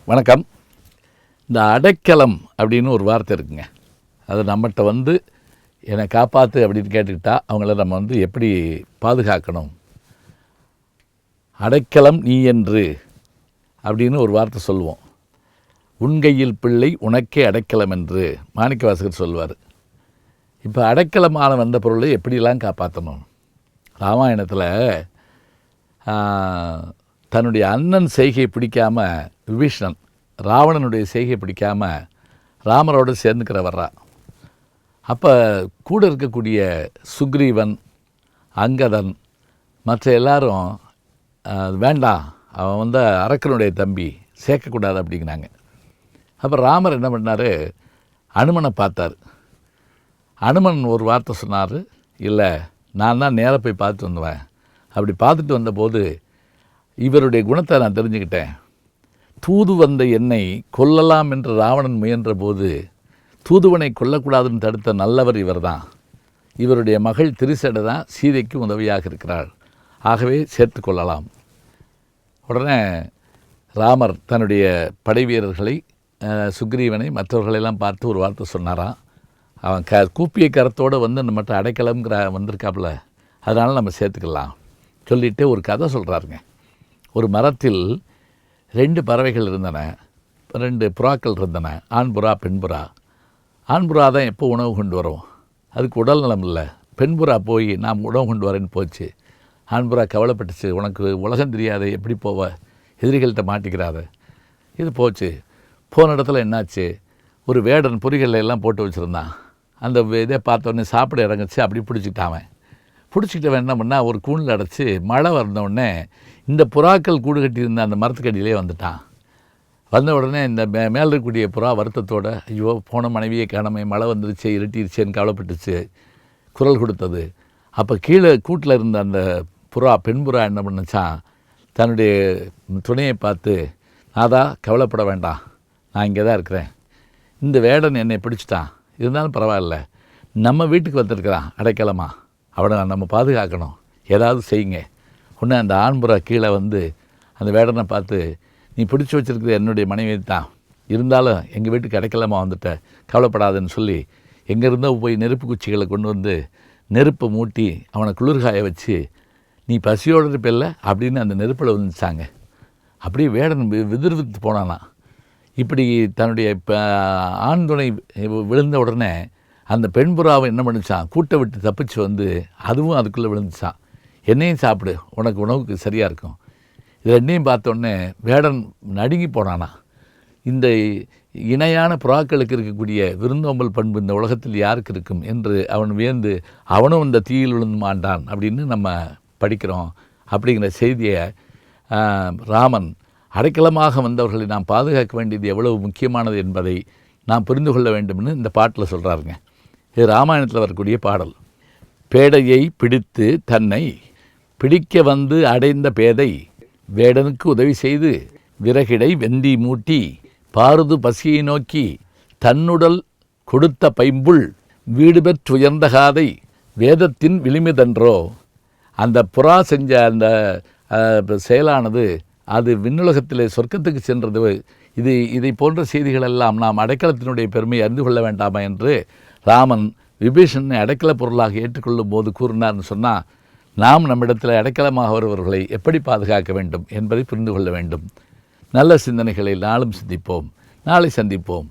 வணக்கம். இந்த அடைக்கலம் அப்படின்னு ஒரு வார்த்தை இருக்குங்க. அது நம்மகிட்ட வந்து என்னை காப்பாற்று அப்படின்னு கேட்டுக்கிட்டா அவங்கள நம்ம எப்படி பாதுகாக்கணும். அடைக்கலம் நீ என்று அப்படின்னு ஒரு வார்த்தை சொல்லுவோம். உன்கையில் பிள்ளை உனக்கே அடைக்கலம் என்று மாணிக்கவாசகர் சொல்வார். இப்போ அடைக்கலமான வந்த பொருளை எப்படிலாம் காப்பாற்றணும். ராமாயணத்தில் தன்னுடைய அண்ணன் செய்கையை பிடிக்காம விபீஷணன் ராவணனுடைய செய்கையை பிடிக்காமல் ராமரோடு சேர்ந்துக்கிற வர்றா. அப்போ கூட இருக்கக்கூடிய சுக்ரீவன், அங்கதன், மற்ற எல்லாரும் வேண்டாம், அவன் அரக்கனுடைய தம்பி, சேர்க்கக்கூடாது அப்படிங்கிறாங்க. அப்போ ராமர் என்ன பண்ணார், அனுமனை பார்த்தார். அனுமன் ஒரு வார்த்தை சொன்னார், இல்லை நான் தான் நேராக போய் பார்த்துட்டு வந்துவேன். அப்படி பார்த்துட்டு வந்தபோது இவருடைய குணத்தை நான் தெரிஞ்சுக்கிட்டேன். தூது வந்த என்னை கொல்லலாம் என்று ராவணன் முயன்ற போது தூதுவனை கொல்லக்கூடாதுன்னு தடுத்த நல்லவர் இவர் தான். இவருடைய மகள் திரிசடை தான் சீதைக்கு உதவியாக இருக்கிறாள். ஆகவே சேர்த்து கொள்ளலாம். உடனே ராமர் தன்னுடைய படை வீரர்களை, சுக்ரீவனை, மற்றவர்களெல்லாம் பார்த்து ஒரு வார்த்தை சொன்னாராம். அவன் கூப்பிய கரத்தோடு நம்மகிட்ட அடைக்கலங்கிற வந்திருக்காப்புல, அதனால் நம்ம சேர்த்துக்கலாம் சொல்லிவிட்டு ஒரு கதை சொல்கிறாருங்க. ஒரு மரத்தில் 2 பறவைகள் இருந்தன, 2 புறாக்கள் இருந்தன, ஆண் புறா பெண் புறா. ஆண் புறா தான் எப்போ உணவு கொண்டு வரும், அதுக்கு உடல் நலம் இல்லை. பெண் புறா போய் நாம் உணவு கொண்டு வரேன்னு போச்சு. ஆண் புறா கவலைப்பட்டுச்சு, உனக்கு உலகம் தெரியாத, எப்படி போவ, எதிரிகள்கிட்ட மாட்டிக்கிறாத. இது போச்சு. போன இடத்துல என்னாச்சு, ஒரு வேடன் பொறிகளில் எல்லாம் போட்டு வச்சுருந்தான். அந்த இதை பார்த்தோன்னே சாப்பிட இறங்குச்சு. அப்படி பிடிச்சிக்கிட்டாவன். பிடிச்சிக்கிட்டவன் என்ன பண்ணால் ஒரு கூண்டில் அடைச்சி மழை வந்தவுடனே இந்த புறாக்கள் கூடு கட்டியிருந்த அந்த மரத்துக்கடியிலே வந்துட்டான். வந்த உடனே இந்த மேலே இருக்கக்கூடிய புறா வருத்தத்தோடு, ஐயோ போன மனைவியை காணாமே, மழை வந்துருச்சு, இருட்டிருச்சேன்னு கவலைப்பட்டுச்சு, குரல் கொடுத்தது. அப்போ கீழே கூட்டில் இருந்த அந்த புறா, பெண் புறா என்ன பண்ணுச்சான், தன்னுடைய துணையை பார்த்து, நாதா கவலைப்பட வேண்டாம், நான் இங்கே தான் இருக்கிறேன். இந்த வேடன் என்னை பிடிச்சிட்டான், இருந்தாலும் பரவாயில்ல, நம்ம வீட்டுக்கு வந்திருக்கிறான் அடைக்கலமா, அவனை நம்ம பாதுகாக்கணும், ஏதாவது செய்யுங்க. உடனே அந்த ஆண்புறா கீழே அந்த வேடனை பார்த்து, நீ பிடிச்சி வச்சுருக்கிறது என்னுடைய மனைவி தான், இருந்தாலும் எங்கள் வீட்டுக்கு அடைக்கலமா வந்துட்ட, கவலைப்படாதுன்னு சொல்லி எங்கேருந்தோ போய் நெருப்பு குச்சிகளை கொண்டு நெருப்பை மூட்டி அவனை குளிர்காய வச்சு, நீ பசியோடு இருப்பில்ல அப்படின்னு அந்த நெருப்பில் வந்துச்சாங்க. அப்படியே வேடன் விதிர்வித்து போனானா. இப்படி தன்னுடைய ஆண் துணை விழுந்த உடனே அந்த பெண் புறாவை என்ன பண்ணிச்சான், கூட்டை விட்டு தப்பிச்சு அதுவும் அதுக்குள்ளே விழுந்துச்சான். என்னையும் சாப்பிடு, உனக்கு உணவுக்கு சரியாக இருக்கும். இது ரெண்டையும் பார்த்தோன்னே வேடன் நடுங்கி போனானா. இந்த இணையான புறாக்களுக்கு இருக்கக்கூடிய விருந்தோம்பல் பண்பு இந்த உலகத்தில் யாருக்கு இருக்கும் என்று அவன் வியந்து அவனும் இந்த தீயில் விழுந்து மாண்டான் அப்படின்னு நம்ம படிக்கிறோம். அப்படிங்கிற செய்தியை ராமன் அடைக்கலமாக வந்தவர்களை நாம் பாதுகாக்க வேண்டியது எவ்வளவு முக்கியமானது என்பதை நாம் புரிந்து கொள்ள வேண்டும்னு இந்த பாட்டில் சொல்கிறாருங்க. இது ராமாயணத்தில் வரக்கூடிய பாடல். பேடையை பிடித்து தன்னை பிடிக்க அடைந்த பேதை வேடனுக்கு உதவி செய்து விறகிடை வெந்தி மூட்டி பாருது பசியை நோக்கி தன்னுடல் கொடுத்த பைம்புள் வீடு பெற்றுயர்ந்த காதை வேதத்தின் விளிமிதன்றோ. அந்த புறா செஞ்ச அந்த செயலானது அது விண்ணுலகத்திலே சொர்க்கத்துக்கு சென்றது. இதை போன்ற செய்திகளெல்லாம் நாம் அடைக்கலத்தினுடைய பெருமையை அறிந்து கொள்ள வேண்டாமா என்று ராமன் விபீஷணனை அடைக்கல பொருளாக ஏற்றுக்கொள்ளும் போது கூறினார்னு சொன்னால், நாம் நம்மிடத்தில் அடைக்கலமாக வருபவர்களை எப்படி பாதுகாக்க வேண்டும் என்பதை புரிந்து கொள்ள வேண்டும். நல்ல சிந்தனைகளை நாளும் சிந்திப்போம். நாளை சந்திப்போம்.